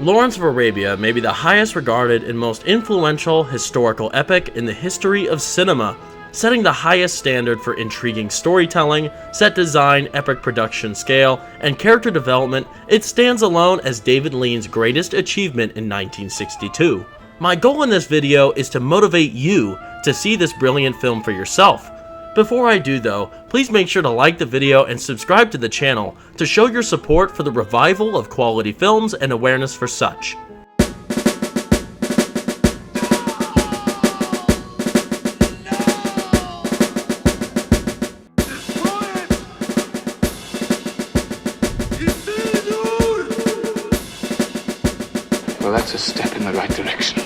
Lawrence of Arabia may be the highest regarded and most influential historical epic in the history of cinema, setting the highest standard for intriguing storytelling, set design, epic production scale, and character development. It stands alone as David Lean's greatest achievement in 1962. My goal in this video is to motivate you to see this brilliant film for yourself. Before I do though, please make sure to like the video and subscribe to the channel to show your support for the revival of quality films and awareness for such. Well, that's a step in the right direction.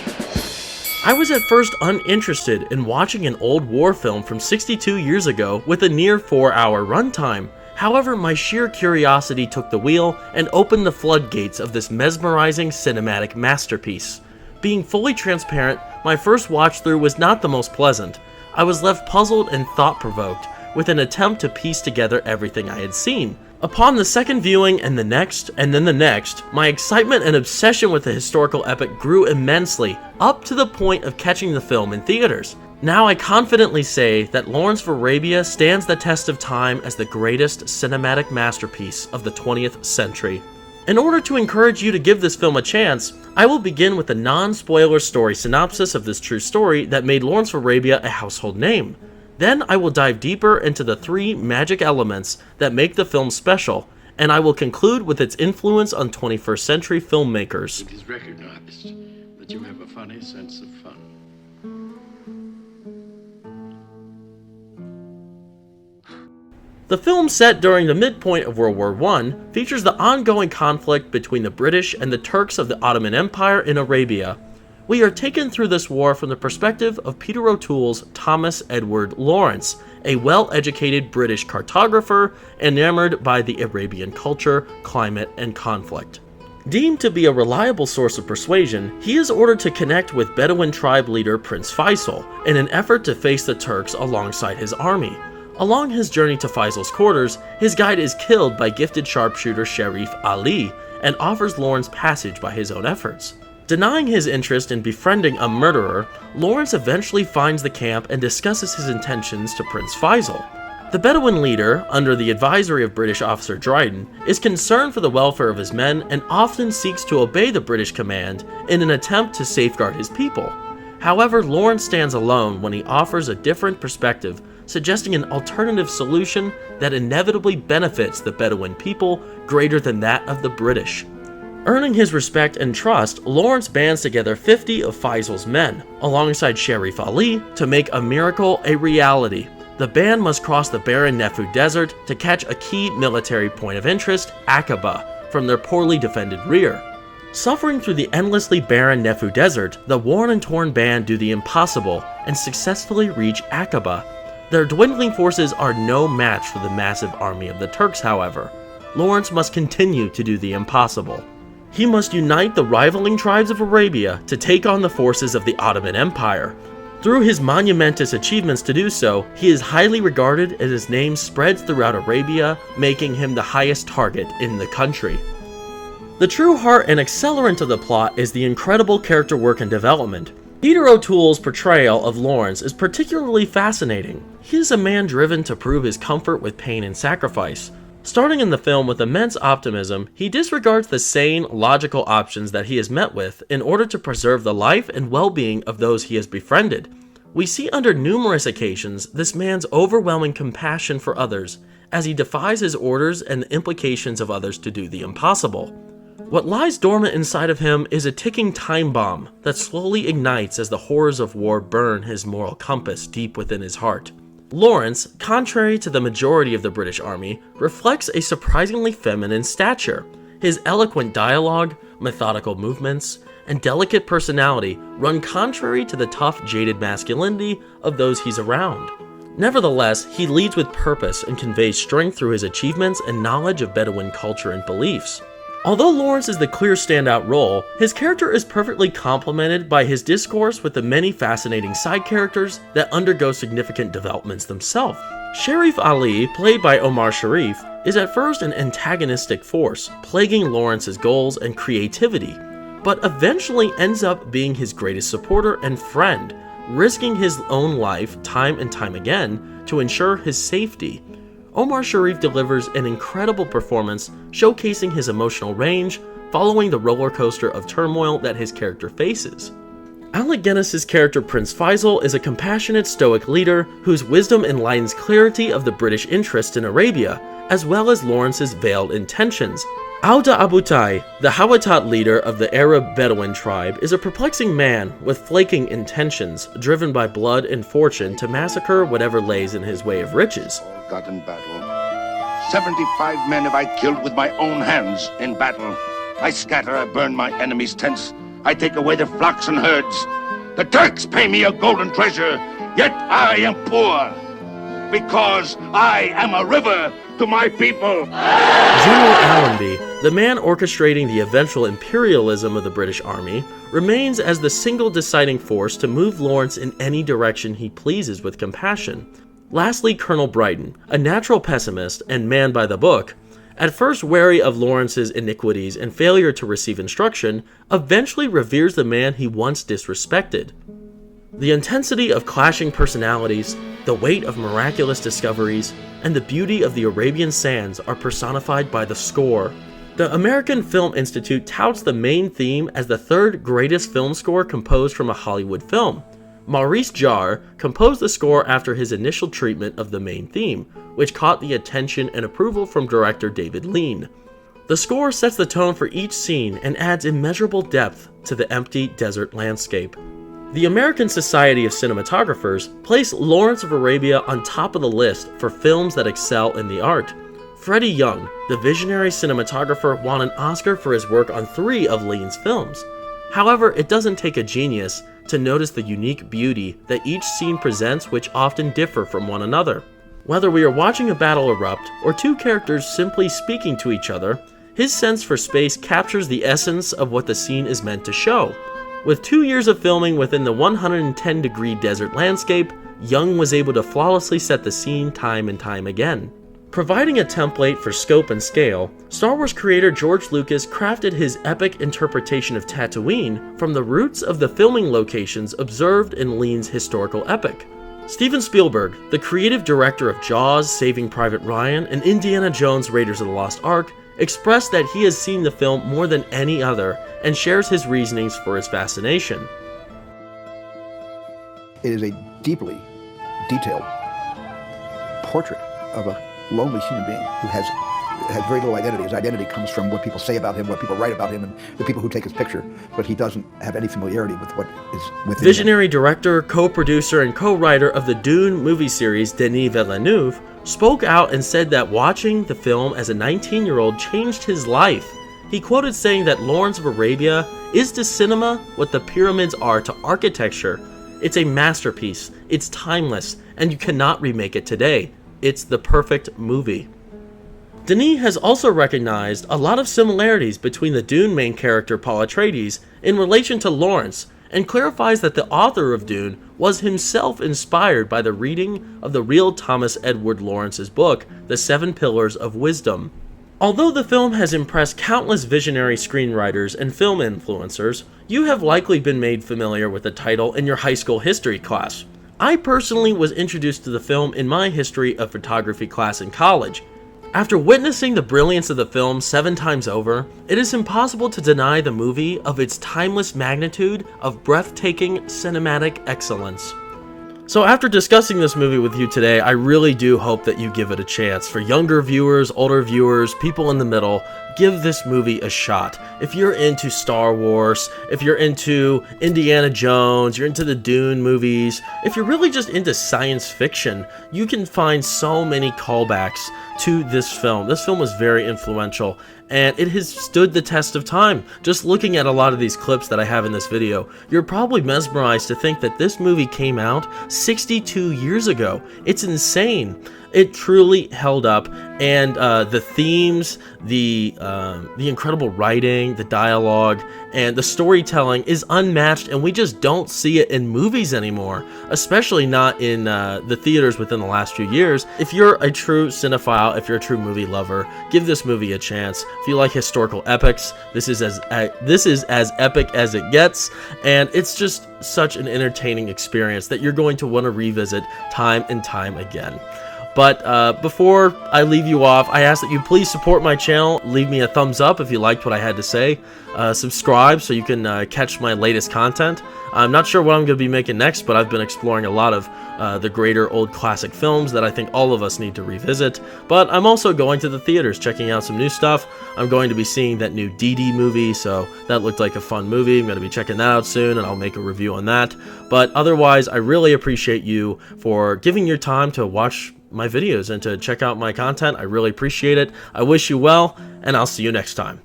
I was at first uninterested in watching an old war film from 62 years ago with a near 4-hour runtime. However, my sheer curiosity took the wheel and opened the floodgates of this mesmerizing cinematic masterpiece. Being fully transparent, my first watch through was not the most pleasant. I was left puzzled and thought-provoked with an attempt to piece together everything I had seen. Upon the second viewing and the next, and then the next, my excitement and obsession with the historical epic grew immensely, up to the point of catching the film in theaters. Now I confidently say that Lawrence of Arabia stands the test of time as the greatest cinematic masterpiece of the 20th century. In order to encourage you to give this film a chance, I will begin with a non-spoiler story synopsis of this true story that made Lawrence of Arabia a household name. Then I will dive deeper into the 3 magic elements that make the film special, and I will conclude with its influence on 21st century filmmakers. It is recognized that you have a funny sense of fun. The film, set during the midpoint of World War I, features the ongoing conflict between the British and the Turks of the Ottoman Empire in Arabia. We are taken through this war from the perspective of Peter O'Toole's Thomas Edward Lawrence, a well-educated British cartographer enamored by the Arabian culture, climate, and conflict. Deemed to be a reliable source of persuasion, he is ordered to connect with Bedouin tribe leader Prince Faisal in an effort to face the Turks alongside his army. Along his journey to Faisal's quarters, his guide is killed by gifted sharpshooter Sharif Ali and offers Lawrence passage by his own efforts. Denying his interest in befriending a murderer, Lawrence eventually finds the camp and discusses his intentions to Prince Faisal. The Bedouin leader, under the advisory of British officer Dryden, is concerned for the welfare of his men and often seeks to obey the British command in an attempt to safeguard his people. However, Lawrence stands alone when he offers a different perspective, suggesting an alternative solution that inevitably benefits the Bedouin people greater than that of the British. Earning his respect and trust, Lawrence bands together 50 of Faisal's men, alongside Sharif Ali, to make a miracle a reality. The band must cross the barren Nefu Desert to catch a key military point of interest, Aqaba, from their poorly defended rear. Suffering through the endlessly barren Nefu Desert, the worn and torn band do the impossible and successfully reach Aqaba. Their dwindling forces are no match for the massive army of the Turks, however. Lawrence must continue to do the impossible. He must unite the rivaling tribes of Arabia to take on the forces of the Ottoman Empire. Through his monumentous achievements to do so, he is highly regarded as his name spreads throughout Arabia, making him the highest target in the country. The true heart and accelerant of the plot is the incredible character work and development. Peter O'Toole's portrayal of Lawrence is particularly fascinating. He is a man driven to prove his comfort with pain and sacrifice. Starting in the film with immense optimism, he disregards the sane, logical options that he is met with in order to preserve the life and well-being of those he has befriended. We see under numerous occasions this man's overwhelming compassion for others as he defies his orders and the implications of others to do the impossible. What lies dormant inside of him is a ticking time bomb that slowly ignites as the horrors of war burn his moral compass deep within his heart. Lawrence, contrary to the majority of the British Army, reflects a surprisingly feminine stature. His eloquent dialogue, methodical movements, and delicate personality run contrary to the tough, jaded masculinity of those he's around. Nevertheless, he leads with purpose and conveys strength through his achievements and knowledge of Bedouin culture and beliefs. Although Lawrence is the clear standout role, his character is perfectly complemented by his discourse with the many fascinating side characters that undergo significant developments themselves. Sharif Ali, played by Omar Sharif, is at first an antagonistic force, plaguing Lawrence's goals and creativity. but eventually ends up being his greatest supporter and friend, risking his own life time and time again to ensure his safety. Omar Sharif delivers an incredible performance, showcasing his emotional range following the roller coaster of turmoil that his character faces. Alec Guinness's character Prince Faisal is a compassionate, stoic leader whose wisdom enlightens clarity of the British interest in Arabia, as well as Lawrence's veiled intentions. Auda Abutai, the Hawatat leader of the Arab Bedouin tribe, is a perplexing man with flaking intentions, driven by blood and fortune to massacre whatever lays in his way of riches. All got in battle. 75 men have I killed with my own hands in battle. I scatter, I burn my enemies' tents. I take away their flocks and herds. The Turks pay me a golden treasure, yet I am poor, because I am a river to my people. General Allenby, the man orchestrating the eventual imperialism of the British Army, remains as the single deciding force to move Lawrence in any direction he pleases with compassion. Lastly, Colonel Brighton, a natural pessimist and man by the book, at first wary of Lawrence's iniquities and failure to receive instruction, eventually reveres the man he once disrespected. The intensity of clashing personalities, the weight of miraculous discoveries, and the beauty of the Arabian sands are personified by the score. The American Film Institute touts the main theme as the third greatest film score composed from a Hollywood film. Maurice Jarre composed the score after his initial treatment of the main theme, which caught the attention and approval from director David Lean. The score sets the tone for each scene and adds immeasurable depth to the empty desert landscape. The American Society of Cinematographers placed Lawrence of Arabia on top of the list for films that excel in the art. Freddie Young, the visionary cinematographer, won an Oscar for his work on 3 of Lean's films. However, it doesn't take a genius to notice the unique beauty that each scene presents, which often differ from one another. Whether we are watching a battle erupt or 2 characters simply speaking to each other, his sense for space captures the essence of what the scene is meant to show. With 2 years of filming within the 110-degree desert landscape, Young was able to flawlessly set the scene time and time again. Providing a template for scope and scale, Star Wars creator George Lucas crafted his epic interpretation of Tatooine from the roots of the filming locations observed in Lean's historical epic. Steven Spielberg, the creative director of Jaws, Saving Private Ryan, and Indiana Jones Raiders of the Lost Ark, expressed that he has seen the film more than any other and shares his reasonings for its fascination. It is a deeply detailed portrait of a lonely human being who has very little identity. His identity comes from what people say about him, what people write about him, and the people who take his picture, but he doesn't have any familiarity with what is within Visionary him. director, co-producer, and co-writer of the Dune movie series, Denis Villeneuve, spoke out and said that watching the film as a 19-year-old changed his life. He quoted saying that Lawrence of Arabia is to cinema what the pyramids are to architecture. It's a masterpiece, it's timeless, and you cannot remake it today. It's the perfect movie. Denis has also recognized a lot of similarities between the Dune main character Paul Atreides in relation to Lawrence, and clarifies that the author of Dune was himself inspired by the reading of the real Thomas Edward Lawrence's book, The 7 Pillars of Wisdom. Although the film has impressed countless visionary screenwriters and film influencers, you have likely been made familiar with the title in your high school history class. I personally was introduced to the film in my history of photography class in college. After witnessing the brilliance of the film 7 times over, it is impossible to deny the movie of its timeless magnitude of breathtaking cinematic excellence. So after discussing this movie with you today, I really do hope that you give it a chance. For younger viewers, older viewers, people in the middle, give this movie a shot. If you're into Star Wars, if you're into Indiana Jones, you're into the Dune movies, if you're really just into science fiction, you can find so many callbacks to this film. This film was very influential, and it has stood the test of time. Just looking at a lot of these clips that I have in this video, you're probably mesmerized to think that this movie came out 62 years ago. It's insane. It truly held up, and the themes, the incredible writing, the dialogue, and the storytelling is unmatched, and we just don't see it in movies anymore, especially not in the theaters within the last few years. If you're a true cinephile, if you're a true movie lover, give this movie a chance. If you like historical epics, this is as epic as it gets, and it's just such an entertaining experience that you're going to want to revisit time and time again. But before I leave you off, I ask that you please support my channel. Leave me a thumbs up if you liked what I had to say. Subscribe so you can catch my latest content. I'm not sure what I'm going to be making next, but I've been exploring a lot of the greater old classic films that I think all of us need to revisit. But I'm also going to the theaters, checking out some new stuff. I'm going to be seeing that new Dee movie, so that looked like a fun movie. I'm going to be checking that out soon, and I'll make a review on that. But otherwise, I really appreciate you for giving your time to watch my videos and to check out my content. I really appreciate it. I wish you well, and I'll see you next time.